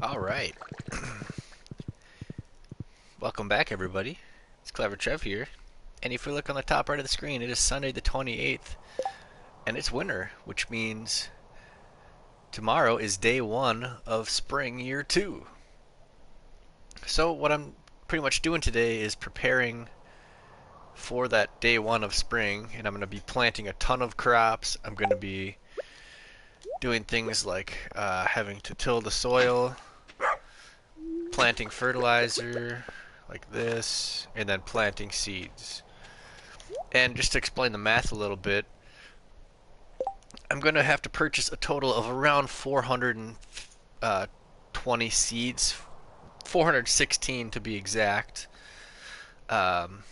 All right. Welcome back, everybody. It's Clever Trev here. And if we look on the top right of the screen, it is Sunday the 28th, and it's winter, which means tomorrow is day one of spring year two. So, what I'm pretty much doing today is preparing for that day one of spring, and I'm going to be planting a ton of crops. I'm going to be doing things like having to till the soil, planting fertilizer like this, and then planting seeds. And just to explain the math a little bit, I'm going to have to purchase a total of around 420 seeds, 416 to be exact. Um,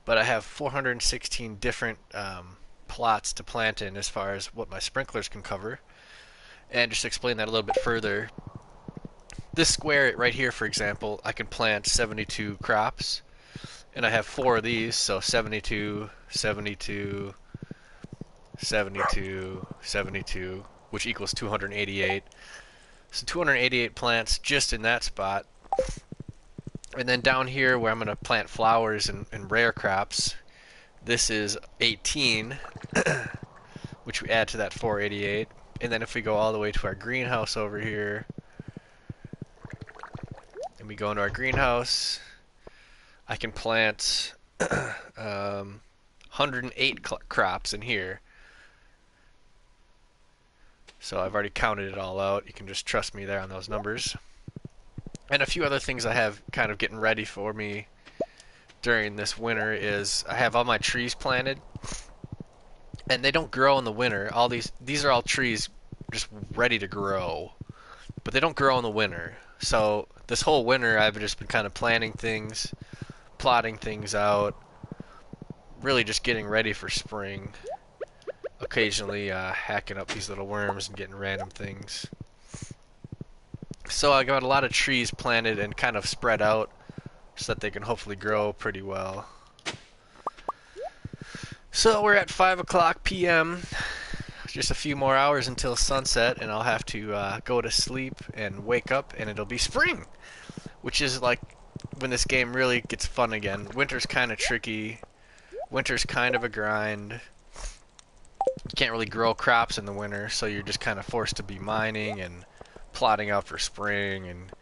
but I have 416 different plots to plant in as far as what my sprinklers can cover. And just to explain that a little bit further, this square right here, for example, I can plant 72 crops, and I have four of these, so 72, 72, 72, 72, which equals 288. So 288 plants just in that spot. And then down here where I'm going to plant flowers and rare crops, this is 18, which we add to that 488. And then if we go all the way to our greenhouse over here, and we go into our greenhouse, I can plant 108 crops in here. So I've already counted it all out. You can just trust me there on those numbers. And a few other things I have kind of getting ready for me during this winter is I have all my trees planted, and they don't grow in the winter. All these are all trees just ready to grow, but they don't grow in the winter. So this whole winter I've just been kind of planning things, plotting things out, really just getting ready for spring. Occasionally hacking up these little worms and getting random things. So I got a lot of trees planted and kind of spread out so that they can hopefully grow pretty well. So we're at 5 o'clock p.m. Just a few more hours until sunset, and I'll have to go to sleep and wake up, and it'll be spring, which is like when this game really gets fun again. Winter's kind of tricky. Winter's kind of a grind. You can't really grow crops in the winter, so you're just kind of forced to be mining and plotting out for spring. And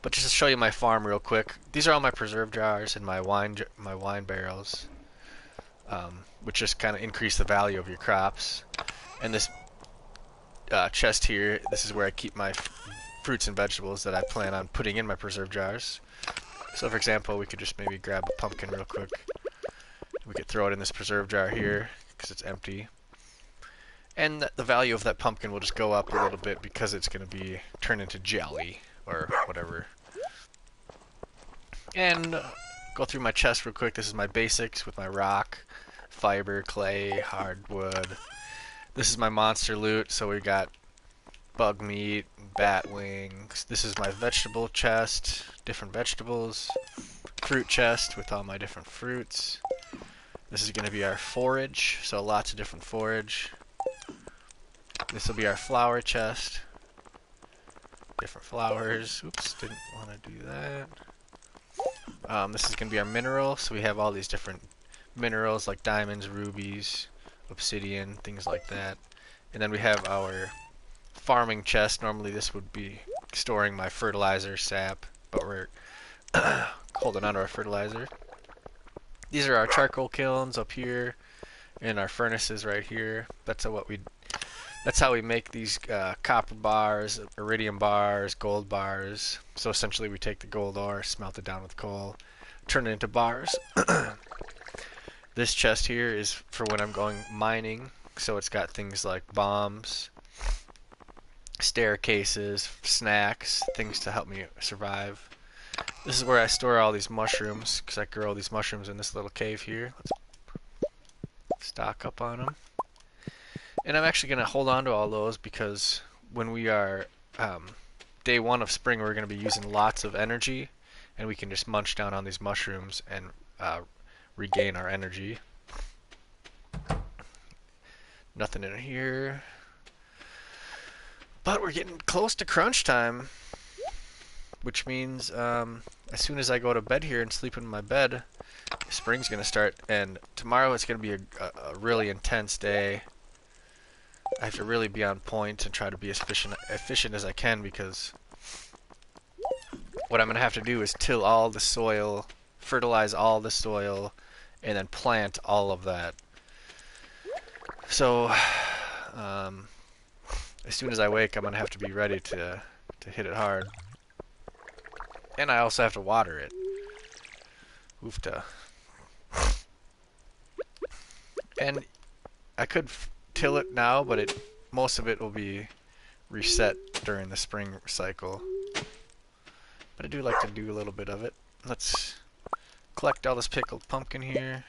but just to show you my farm real quick, these are all my preserve jars and my wine barrels, which just kind of increase the value of your crops. And this chest here, this is where I keep my fruits and vegetables that I plan on putting in my preserve jars. So for example, we could just maybe grab a pumpkin real quick. We could throw it in this preserve jar here because it's empty. And the value of that pumpkin will just go up a little bit because it's going to be turned into jelly or whatever. And go through my chest real quick. This is my basics with my rock, fiber, clay, hardwood. This is my monster loot, so we got bug meat, bat wings. This is my vegetable chest, different vegetables. Fruit chest with all my different fruits. This is going to be our forage, so lots of different forage. This will be our flower chest. Different flowers. Oops, didn't want to do that. This is going to be our mineral, so we have all these different minerals like diamonds, rubies, obsidian, things like that. And then we have our farming chest. Normally this would be storing my fertilizer sap, but we're holding on to our fertilizer. These are our charcoal kilns up here, and our furnaces right here. That's how we make these copper bars, iridium bars, gold bars. So essentially we take the gold ore, smelt it down with coal, turn it into bars. This chest here is for when I'm going mining, so it's got things like bombs, staircases, snacks, things to help me survive. This is where I store all these mushrooms, because I grow these mushrooms in this little cave here. Let's stock up on them. And I'm actually going to hold on to all those because when we are day one of spring, we're going to be using lots of energy, and we can just munch down on these mushrooms and regain our energy. Nothing in here. But we're getting close to crunch time, which means as soon as I go to bed here and sleep in my bed, spring's gonna start, and tomorrow it's gonna be a really intense day. I have to really be on point and try to be as efficient as I can, because what I'm gonna have to do is till all the soil, fertilize all the soil, and then plant all of that. So as soon as I wake, I'm gonna have to be ready to hit it hard, and I also have to water it. Oofta. And I could till it now, but most of it will be reset during the spring cycle. But I do like to do a little bit of it. Let's collect all this pickled pumpkin here.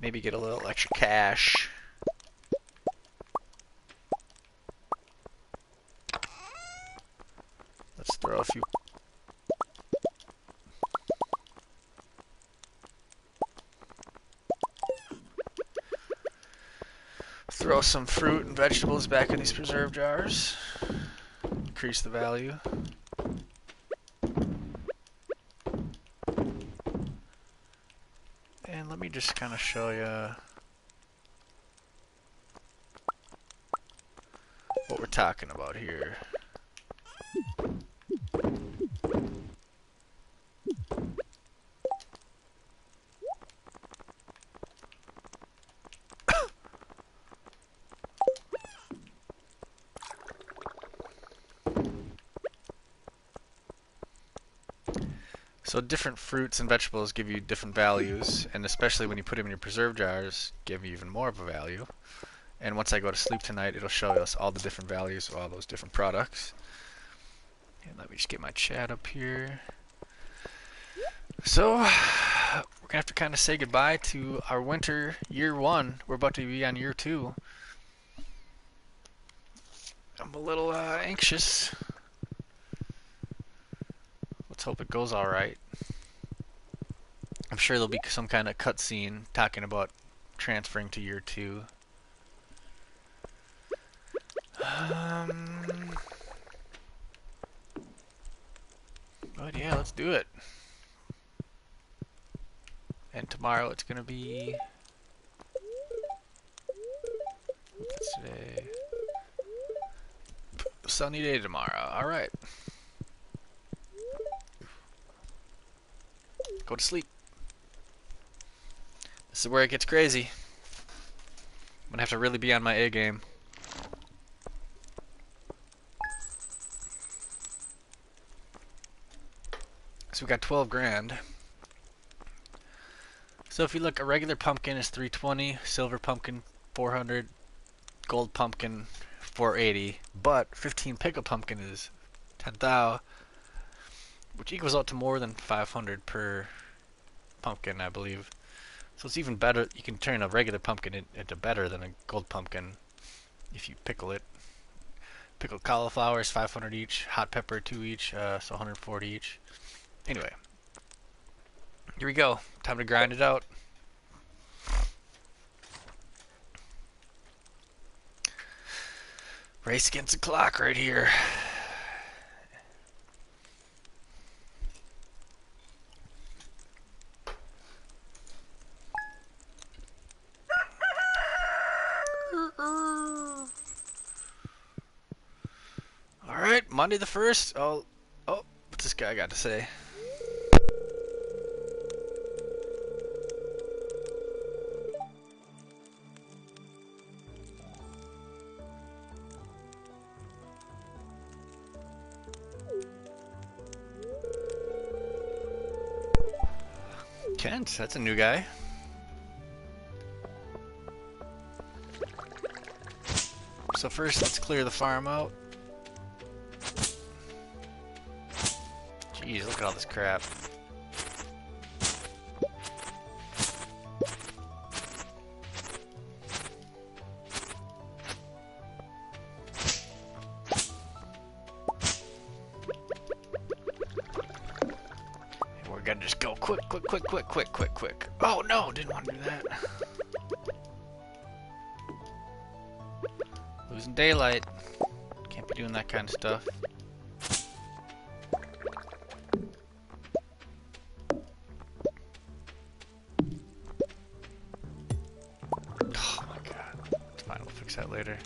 Maybe get a little extra cash. Let's throw a few. Throw some fruit and vegetables back in these preserve jars. Increase the value. And let me just kind of show you what we're talking about here. So different fruits and vegetables give you different values, and especially when you put them in your preserve jars, give you even more of a value. And once I go to sleep tonight, it'll show us all the different values of all those different products. And let me just get my chat up here. So we're gonna have to kind of say goodbye to our winter year 1. We're about to be on year 2. I'm a little anxious. Let's hope it goes all right. I'm sure there'll be some kind of cutscene talking about transferring to year 2. But yeah, let's do it. And tomorrow it's gonna be. What's today? Sunny day tomorrow. All right. Go to sleep. This is where it gets crazy. I'm gonna have to really be on my A game. So we got 12 grand. So if you look, a regular pumpkin is 320, silver pumpkin 400, gold pumpkin 480, but 15 pickle pumpkin is 10,000, which equals out to more than 500 per pumpkin, I believe. So it's even better. You can turn a regular pumpkin into better than a gold pumpkin if you pickle it. Pickled cauliflower is 500 each, hot pepper 2 each, so 140 each. Anyway, here we go. Time to grind it out. Race against the clock right here. Alright, Monday the 1st. Oh, what's this guy got to say? Kent, that's a new guy. So first, let's clear the farm out. Jeez, look at all this crap. And we're gonna just go quick. Oh no, didn't want to do that. Losing daylight. Can't be doing that kind of stuff. Oh my god. It's fine, we'll fix that later.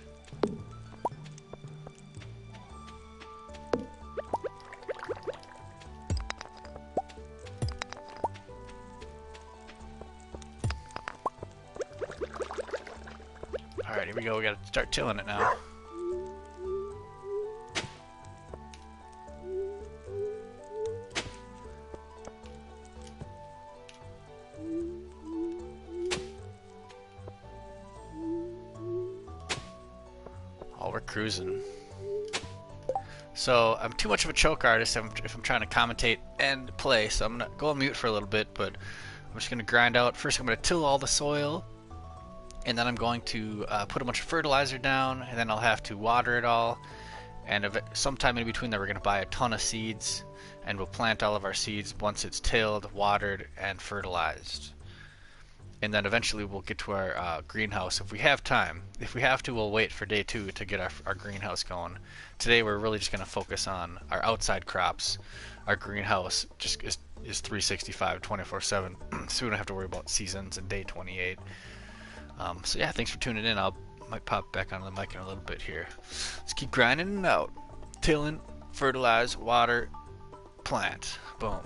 Alright, here we go. We gotta start tilling it now. Oh, we're cruising. So, I'm too much of a choke artist if I'm trying to commentate and play, so I'm gonna go on mute for a little bit, but I'm just gonna grind out. First, I'm gonna till all the soil, and then I'm going to put a bunch of fertilizer down, and then I'll have to water it all. And sometime in between there, we're gonna buy a ton of seeds, and we'll plant all of our seeds once it's tilled, watered, and fertilized. And then eventually we'll get to our greenhouse if we have time. If we have to, we'll wait for day 2 to get our greenhouse going. Today we're really just going to focus on our outside crops. Our greenhouse just is 365, 24/7, so we don't have to worry about seasons and day 28. So yeah, thanks for tuning in. Might pop back on the mic in a little bit here. Let's keep grinding it out. Tilling, fertilize, water, plant. Boom.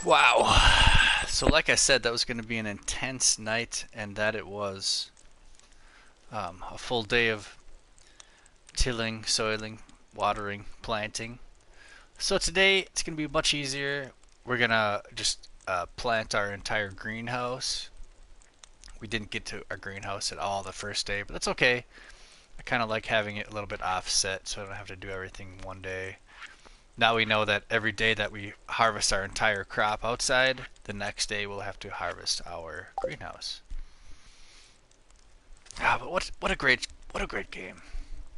Wow. So, like I said, that was going to be an intense night, and that it was. A full day of tilling, soiling, watering, planting. So today it's going to be much easier. We're going to just plant our entire greenhouse. We didn't get to our greenhouse at all the first day, but that's okay. I kind of like having it a little bit offset so I don't have to do everything one day. Now we know that every day that we harvest our entire crop outside, the next day we'll have to harvest our greenhouse. Ah, but what a great game.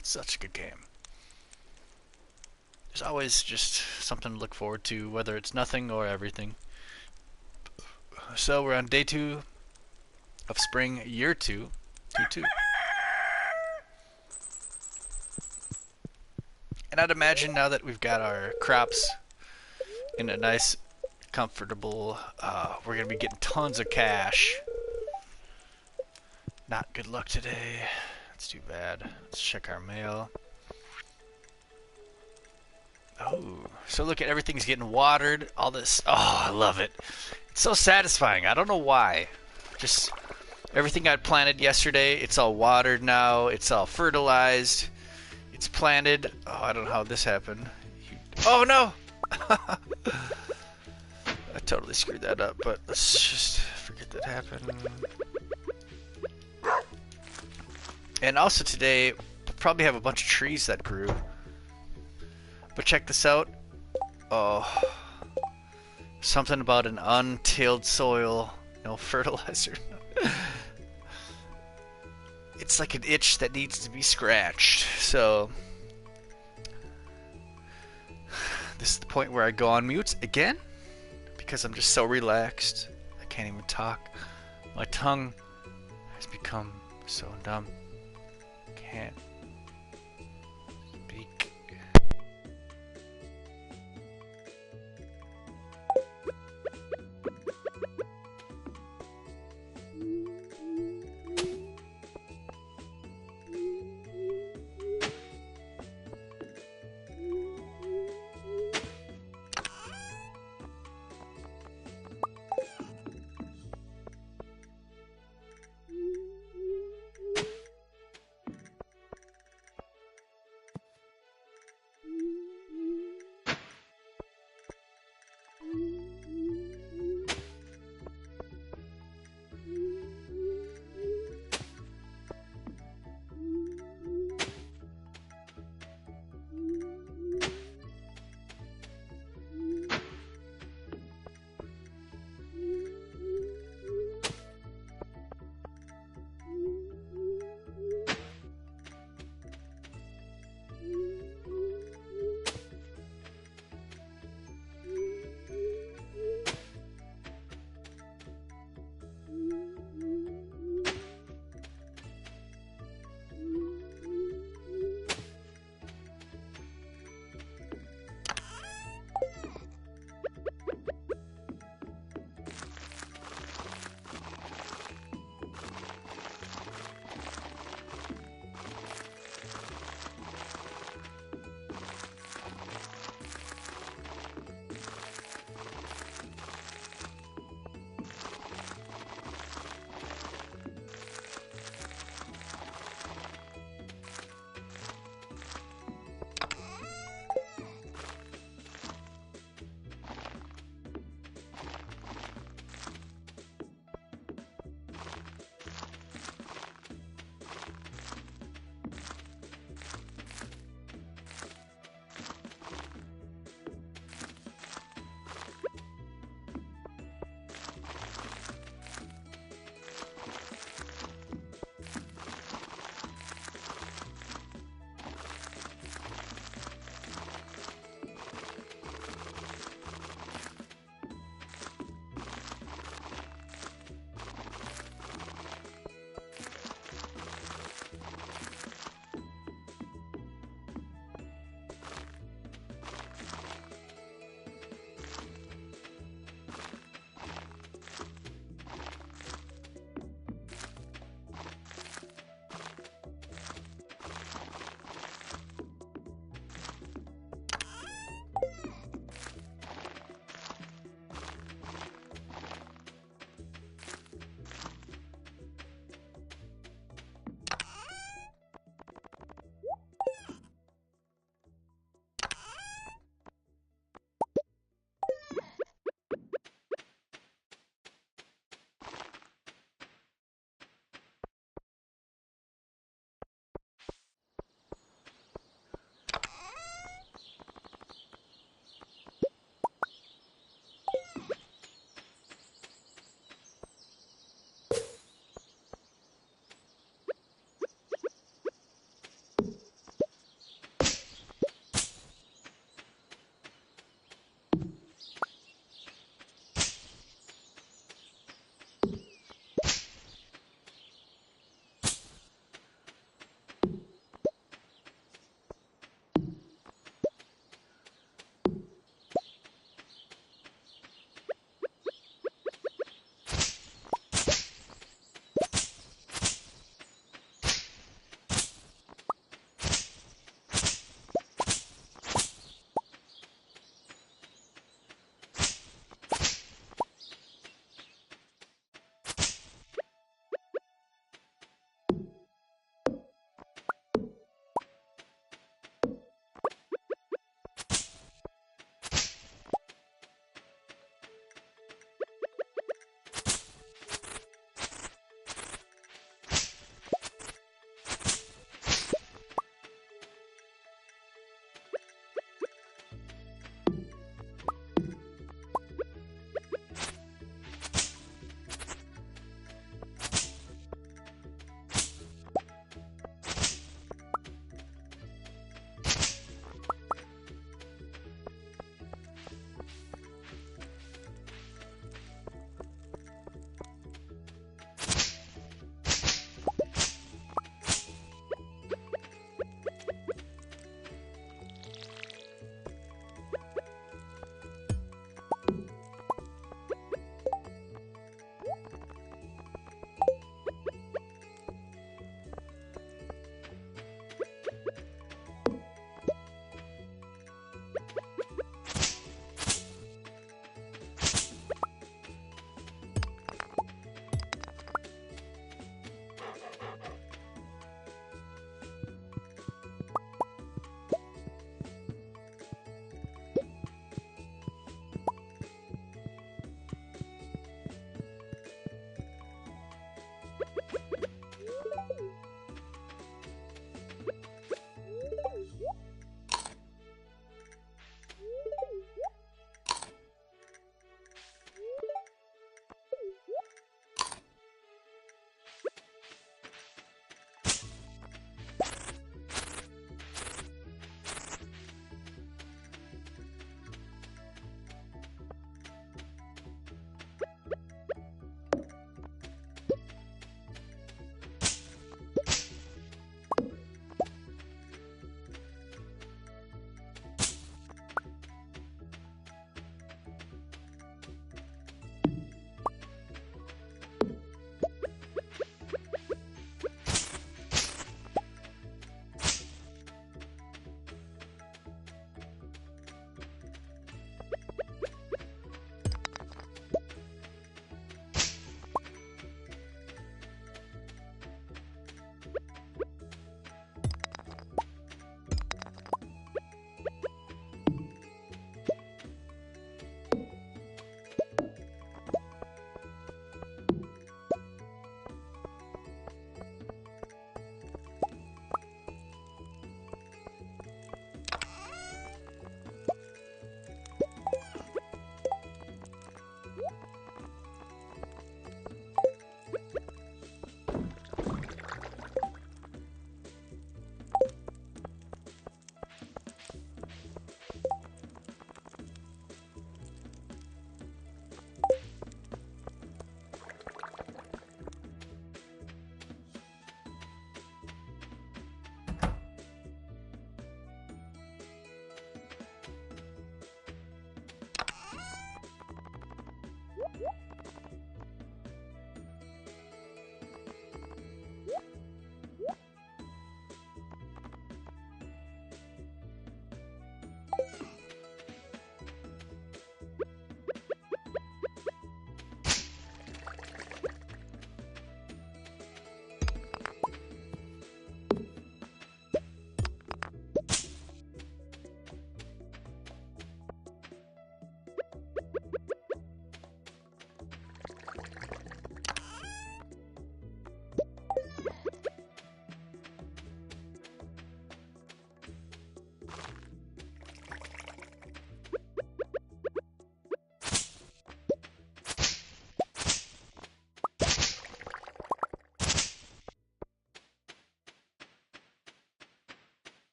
It's such a good game. There's always just something to look forward to, whether it's nothing or everything. So we're on day 2 of spring, year 2, 2-2. And I'd imagine now that we've got our crops in a nice, comfortable, we're going to be getting tons of cash. Not good luck today. That's too bad. Let's check our mail. Oh, so look at everything's getting watered. All this. Oh, I love it. It's so satisfying. I don't know why. Just everything I planted yesterday, it's all watered now. It's all fertilized. It's planted. Oh, I don't know how this happened. Oh, no! I totally screwed that up, but let's just forget that happened. And also today, we'll probably have a bunch of trees that grew. But check this out. Oh, something about an untilled soil, no fertilizer. It's like an itch that needs to be scratched. So this is the point where I go on mute again because I'm just so relaxed. I can't even talk. My tongue has become so numb. Can't speak.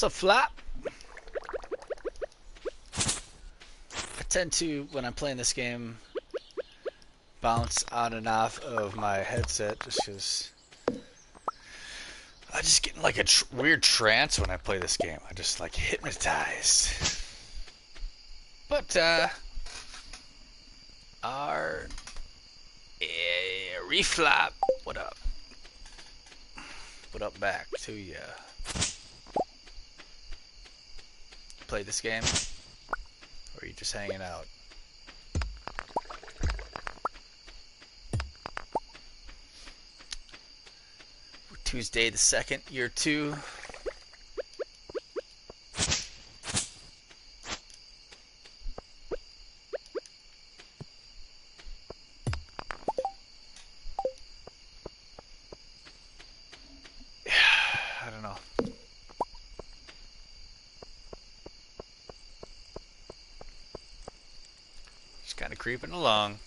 What's up, Flap? I tend to, when I'm playing this game, bounce on and off of my headset just because I just get in like a weird trance when I play this game. I just like hypnotized. But our reflap, what up? What up back to ya? Play this game, or are you just hanging out? Tuesday the 2nd, year 2. I don't know. Just kind of creeping along.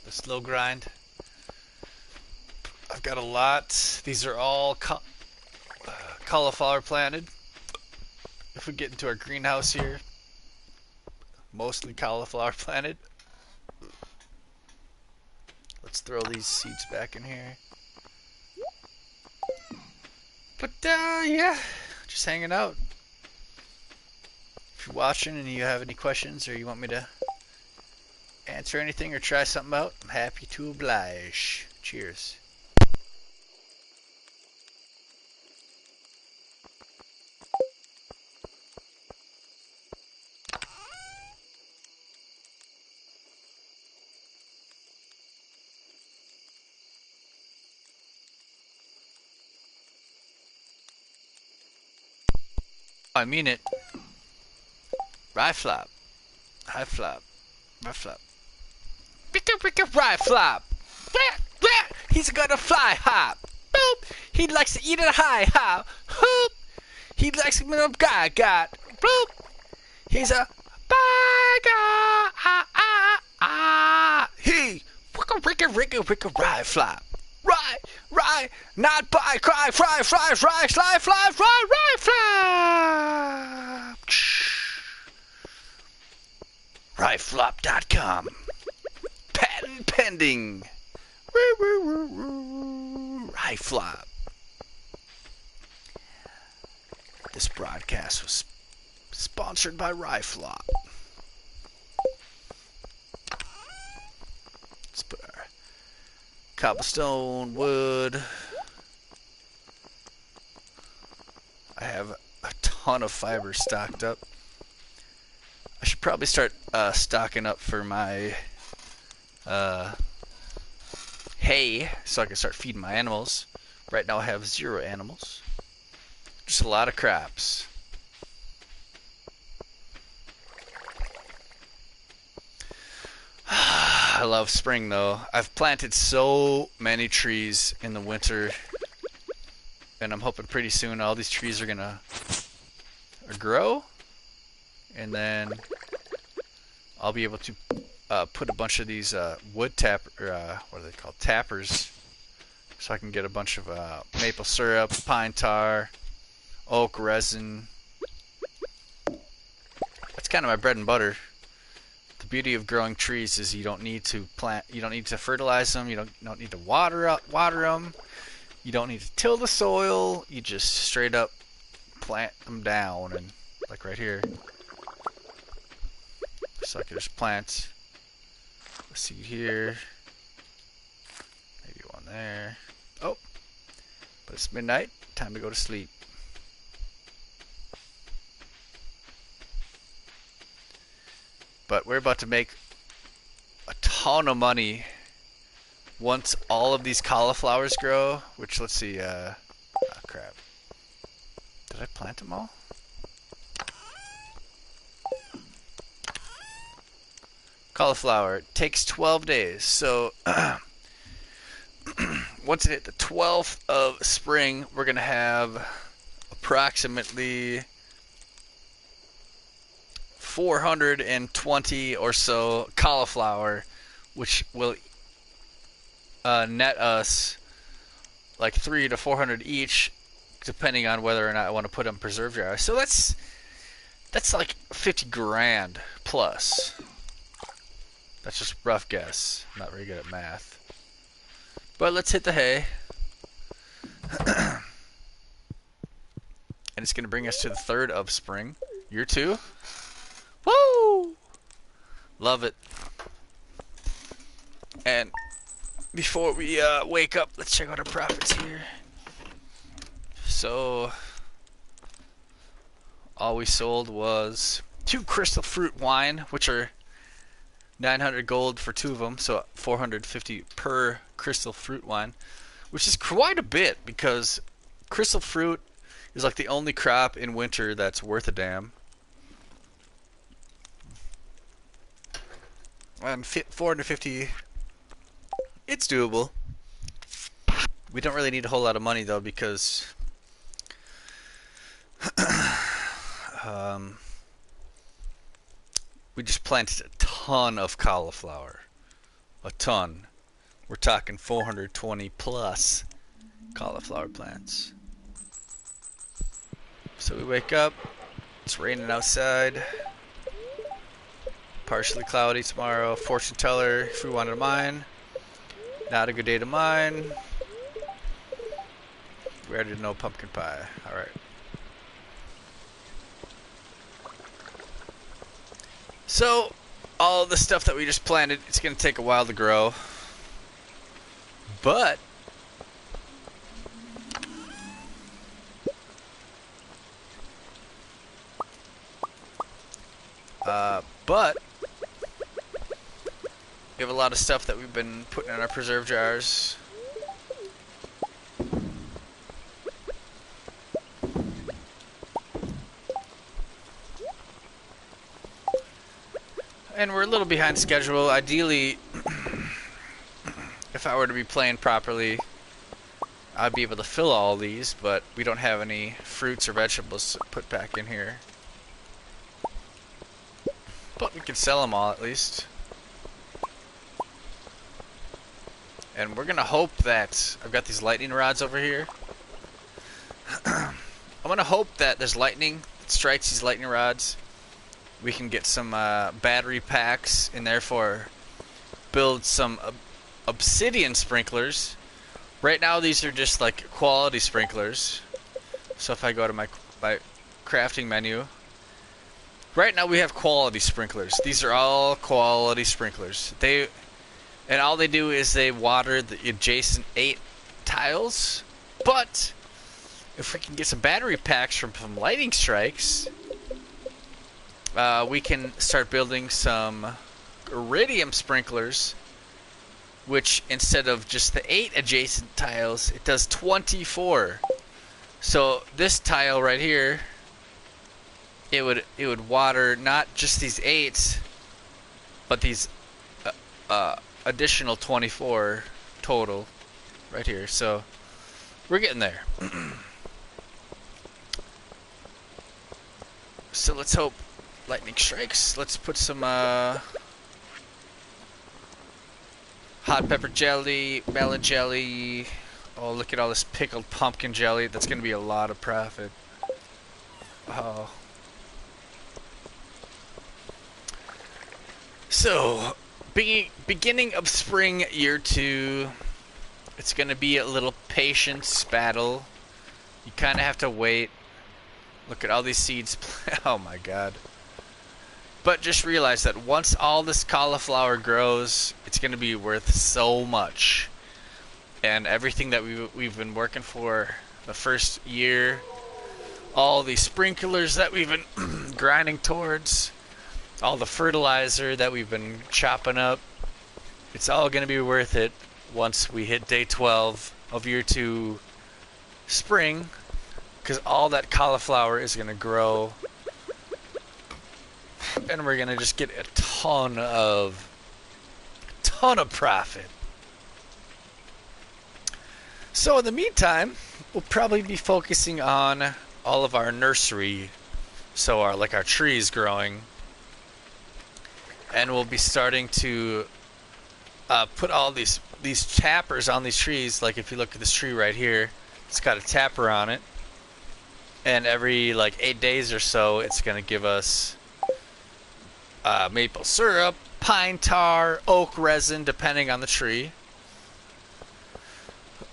The slow grind. I've got a lot. These are all cauliflower planted. If we get into our greenhouse here, mostly cauliflower planted. Let's throw these seeds back in here. But yeah, just hanging out. If you're watching and you have any questions or you want me to answer anything or try something out, I'm happy to oblige. Cheers. I mean it. Rye flop. High flop. Rye flop. Bicka rye flop. He's gonna fly hop. Boop. He likes to eat at a high hop. Hoop. He likes to little guy got. Boop. He's a bugger. He. Wicka rye flop. Rye, not by, cry, fry, fly, flop. Ryeflop.com. Patent pending. Ryeflop. This broadcast was sponsored by Ryeflop. Let's put our cobblestone, wood. I have a ton of fiber stocked up. I should probably start stocking up for my hay so I can start feeding my animals. Right now I have 0 animals. Just a lot of crops. I love spring though. I've planted so many trees in the winter, and I'm hoping pretty soon all these trees are gonna grow, and then I'll be able to put a bunch of these wood what are they called, tappers, so I can get a bunch of maple syrup, pine tar, oak resin. That's kind of my bread and butter. The beauty of growing trees is you don't need to fertilize them, you don't need to water them, you don't need to till the soil, you just straight up plant them down. And like right here, so I can just plant a seed here, maybe one there. Oh, but it's midnight, time to go to sleep. But we're about to make a ton of money once all of these cauliflowers grow, which, let's see, oh crap. Did I plant them all? Cauliflower takes 12 days, so once it hit the 12th of spring, we're going to have approximately 420 or so cauliflower, which will net us like 300 to 400 each, depending on whether or not I want to put them preserve jars. So that's like 50 grand plus. That's just a rough guess. I'm not very good at math. But let's hit the hay. And it's going to bring us to the 3rd of spring. Year 2. Woo! Love it. And before we wake up, let's check out our profits here. So, all we sold was 2 crystal fruit wine, which are 900 gold for 2 of them, so 450 per crystal fruit wine, which is quite a bit because crystal fruit is like the only crop in winter that's worth a damn. And 450, it's doable. We don't really need a whole lot of money though because we just planted a ton of cauliflower. A ton. We're talking 420 plus cauliflower plants. So we wake up, it's raining outside, partially cloudy tomorrow, fortune teller if we wanted to mine, not a good day to mine, we already know pumpkin pie, alright. So, all the stuff that we just planted, it's going to take a while to grow, but we have a lot of stuff that we've been putting in our preserve jars. And we're a little behind schedule. Ideally, if I were to be playing properly, I'd be able to fill all these, but we don't have any fruits or vegetables to put back in here. But we can sell them all at least. And we're gonna hope that I've got these lightning rods over here. I'm gonna hope that there's lightning that strikes these lightning rods. We can get some battery packs and therefore build some obsidian sprinklers. Right now these are just like quality sprinklers. So if I go to my crafting menu, right now we have quality sprinklers. These are all quality sprinklers. And all they do is they water the adjacent 8 tiles. But if we can get some battery packs from some lightning strikes, we can start building some iridium sprinklers, which instead of just the 8 adjacent tiles, it does 24. So this tile right here, it would water not just these 8, but these additional 24 total right here. So we're getting there. So let's hope lightning strikes. Let's put some hot pepper jelly, melon jelly. Oh, look at all this pickled pumpkin jelly. That's going to be a lot of profit. Oh. So, beginning of spring year 2. It's going to be a little patience battle. You kind of have to wait. Look at all these seeds. Oh my god. But just realize that once all this cauliflower grows, it's going to be worth so much. And everything that we've been working for the first year, all the sprinklers that we've been grinding towards, all the fertilizer that we've been chopping up, it's all going to be worth it once we hit day 12 of year 2 spring, because all that cauliflower is going to grow. And we're gonna just get a ton of profit. So in the meantime, we'll probably be focusing on all of our nursery, so our trees growing, and we'll be starting to put all these tappers on these trees. Like if you look at this tree right here, it's got a tapper on it. and every like 8 days or so, it's gonna give us maple syrup, pine tar, oak resin, depending on the tree.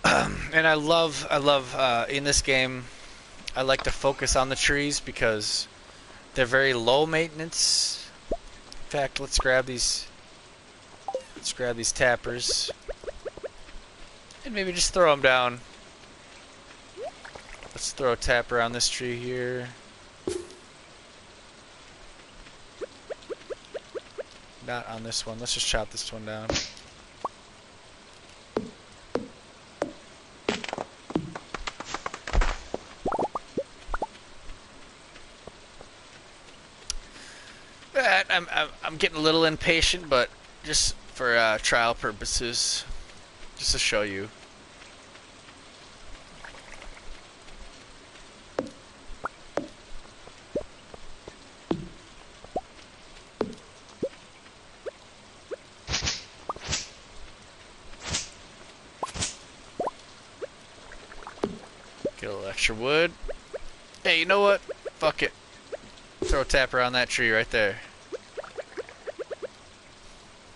And I love in this game. I like to focus on the trees because they're very low maintenance. In fact, let's grab these. Let's grab these tappers and maybe just throw them down. Let's throw a tapper on this tree here. Not on this one. Let's just chop this one down. I'm getting a little impatient, but just for trial purposes, just to show you. Get a little extra wood. Hey, you know what? Fuck it. Throw a tapper on that tree right there.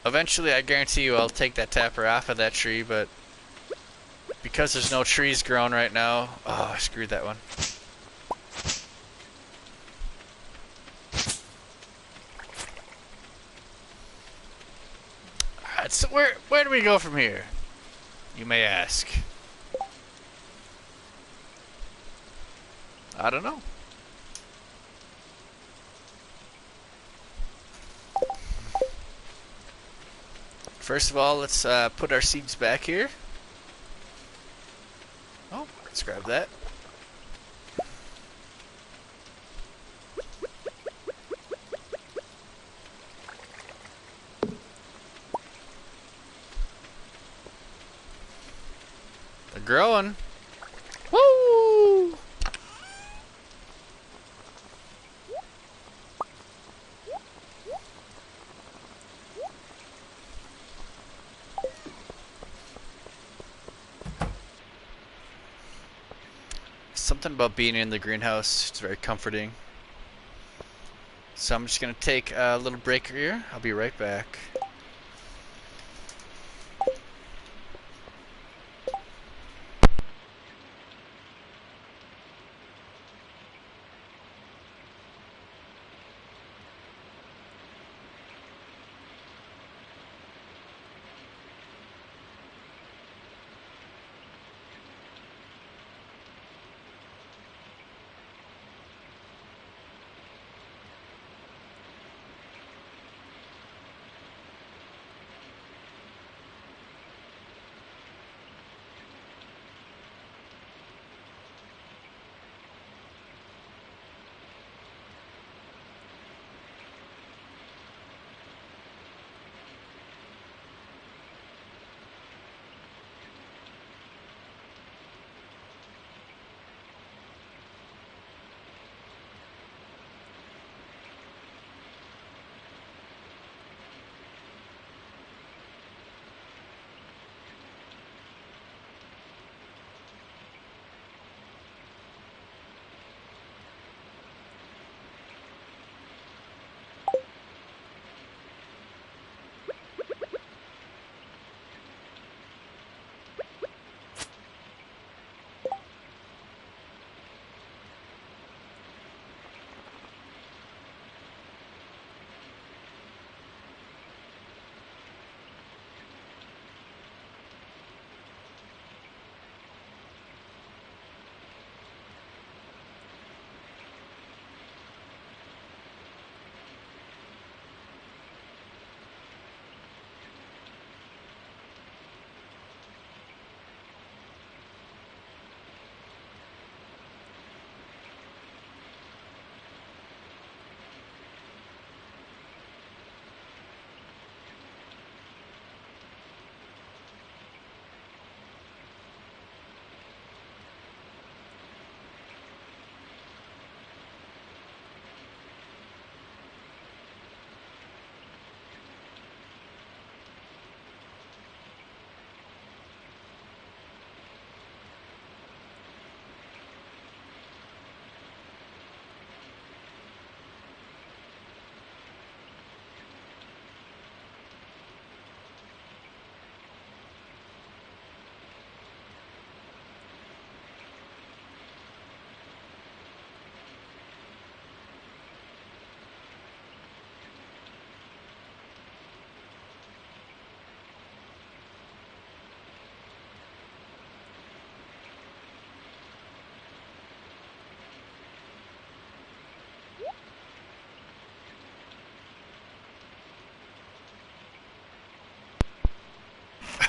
Eventually, I guarantee you I'll take that tapper off of that tree, but because there's no trees growing right now... Oh, I screwed that one. Alright, so where do we go from here? You may ask. I don't know. First of all, let's put our seeds back here. Oh, let's grab that. They're growing. Woo! Something about being in the greenhouse, it's very comforting. So I'm just gonna take a little break here. I'll be right back.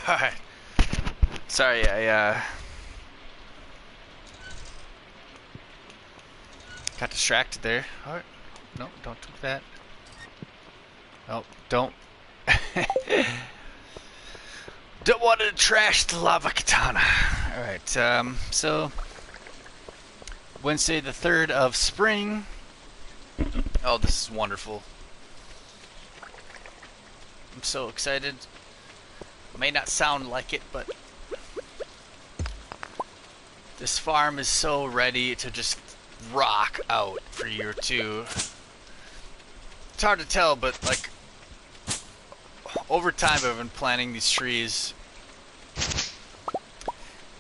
Alright. Sorry, I got distracted there. Alright. No, don't do that. No, don't. Don't want to trash the lava katana. Alright, so Wednesday the 3rd of spring. Oh, this is wonderful. I'm so excited. May not sound like it, but this farm is so ready to just rock out for year 2. It's hard to tell, but like over time I've been planting these trees,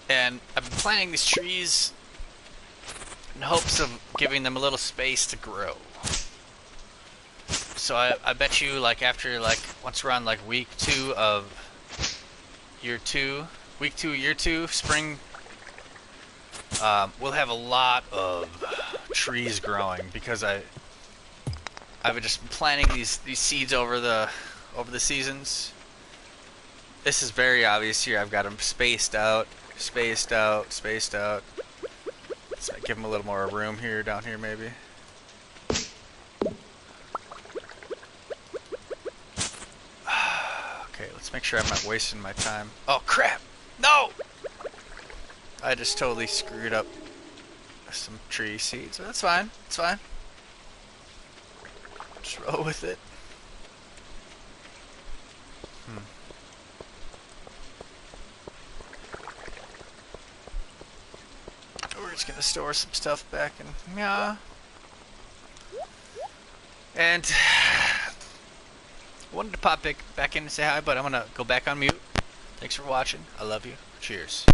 and I've been planting these trees in hopes of giving them a little space to grow. So I bet you, like, after, like, once we're on, like, week 2 of year 2, year 2, spring, we'll have a lot of trees growing, because I've just been planting these seeds over the seasons. This is very obvious here. I've got them spaced out. Let's give them a little more room here, down here, maybe. Okay, let's make sure I'm not wasting my time. Oh, crap! No! I just totally screwed up some tree seeds. That's fine. It's fine. Just roll with it. We're just gonna store some stuff back in. Yeah. And wanted to pop back in and say hi, but I'm gonna go back on mute. Thanks for watching. I love you. Cheers.